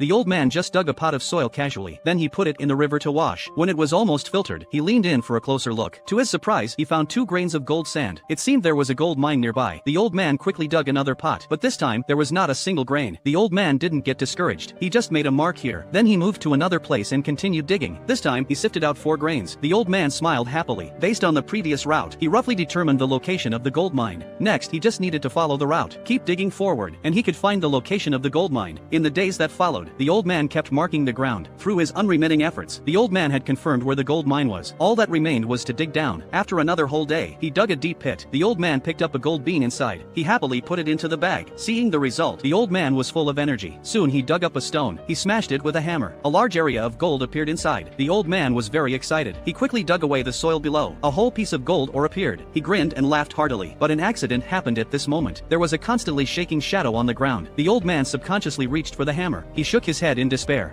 The old man just dug a pot of soil casually, then he put it in the river to wash. When it was almost filtered, he leaned in for a closer look. To his surprise, he found 2 grains of gold sand. It seemed there was a gold mine nearby. The old man quickly dug another pot, but this time, there was not a single grain. The old man didn't get discouraged. He just made a mark here. Then he moved to another place and continued digging. This time, he sifted out 4 grains. The old man smiled happily. Based on the previous route, he roughly determined the location of the gold mine. Next, he just needed to follow the route, keep digging forward, and he could find the location of the gold mine. In the days that followed, the old man kept marking the ground. Through his unremitting efforts, the old man had confirmed where the gold mine was. All that remained was to dig down. After another whole day, he dug a deep pit. The old man picked up a gold bean inside. He happily put it into the bag. Seeing the result, the old man was full of energy. Soon he dug up a stone. He smashed it with a hammer. A large area of gold appeared inside. The old man was very excited. He quickly dug away the soil below. A whole piece of gold ore appeared. He grinned and laughed heartily. But an accident happened at this moment. There was a constantly shaking shadow on the ground. The old man subconsciously reached for the hammer. He shook his head in despair.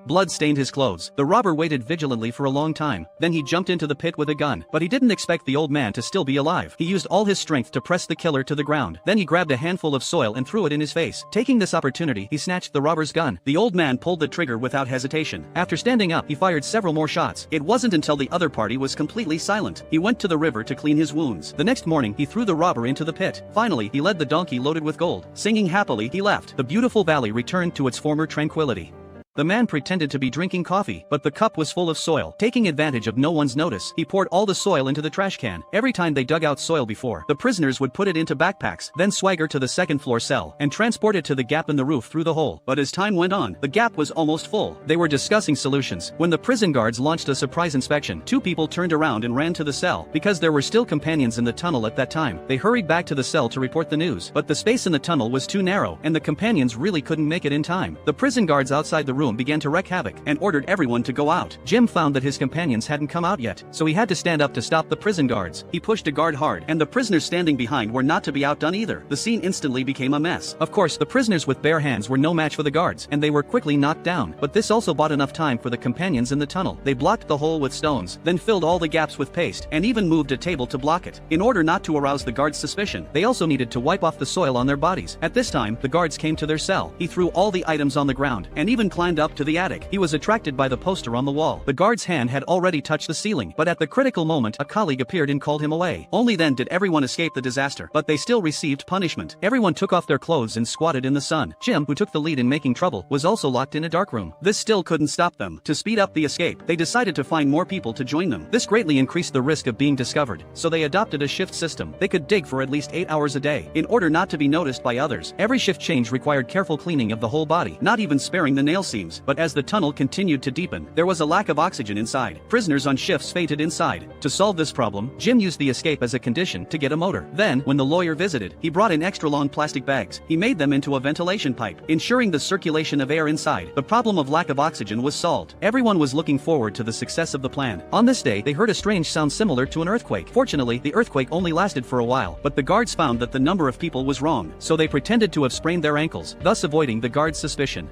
Blood stained his clothes. The robber waited vigilantly for a long time. Then he jumped into the pit with a gun. But he didn't expect the old man to still be alive. He used all his strength to press the killer to the ground. Then he grabbed a handful of soil and threw it in his face. Taking this opportunity, he snatched the robber's gun. The old man pulled the trigger without hesitation. After standing up, he fired several more shots. It wasn't until the other party was completely silent. He went to the river to clean his wounds. The next morning, he threw the robber into the pit. Finally, he led the donkey loaded with gold. Singing happily, he left. The beautiful valley returned to its former tranquility. The man pretended to be drinking coffee, but the cup was full of soil. Taking advantage of no one's notice, he poured all the soil into the trash can. Every time they dug out soil before, the prisoners would put it into backpacks, then swagger to the second-floor cell, and transport it to the gap in the roof through the hole. But as time went on, the gap was almost full. They were discussing solutions. When the prison guards launched a surprise inspection, 2 people turned around and ran to the cell. Because there were still companions in the tunnel at that time, they hurried back to the cell to report the news. But the space in the tunnel was too narrow, and the companions really couldn't make it in time. The prison guards outside the room began to wreak havoc, and ordered everyone to go out. Jim found that his companions hadn't come out yet, so he had to stand up to stop the prison guards. He pushed a guard hard, and the prisoners standing behind were not to be outdone either. The scene instantly became a mess. Of course, the prisoners with bare hands were no match for the guards, and they were quickly knocked down. But this also bought enough time for the companions in the tunnel. They blocked the hole with stones, then filled all the gaps with paste, and even moved a table to block it. In order not to arouse the guards' suspicion, they also needed to wipe off the soil on their bodies. At this time, the guards came to their cell. He threw all the items on the ground, and even climbed up to the attic. He was attracted by the poster on the wall. The guard's hand had already touched the ceiling, but at the critical moment, a colleague appeared and called him away. Only then did everyone escape the disaster, but they still received punishment. Everyone took off their clothes and squatted in the sun. Jim, who took the lead in making trouble, was also locked in a dark room. This still couldn't stop them. To speed up the escape, they decided to find more people to join them. This greatly increased the risk of being discovered, so they adopted a shift system. They could dig for at least 8 hours a day. In order not to be noticed by others, every shift change required careful cleaning of the whole body, not even sparing the nail seams. But as the tunnel continued to deepen, there was a lack of oxygen inside. Prisoners on shifts fainted inside. To solve this problem, Jim used the escape as a condition to get a motor. Then, when the lawyer visited, he brought in extra long plastic bags. He made them into a ventilation pipe, ensuring the circulation of air inside. The problem of lack of oxygen was solved. Everyone was looking forward to the success of the plan. On this day, they heard a strange sound similar to an earthquake. Fortunately, the earthquake only lasted for a while, but the guards found that the number of people was wrong, so they pretended to have sprained their ankles, thus avoiding the guards' suspicion.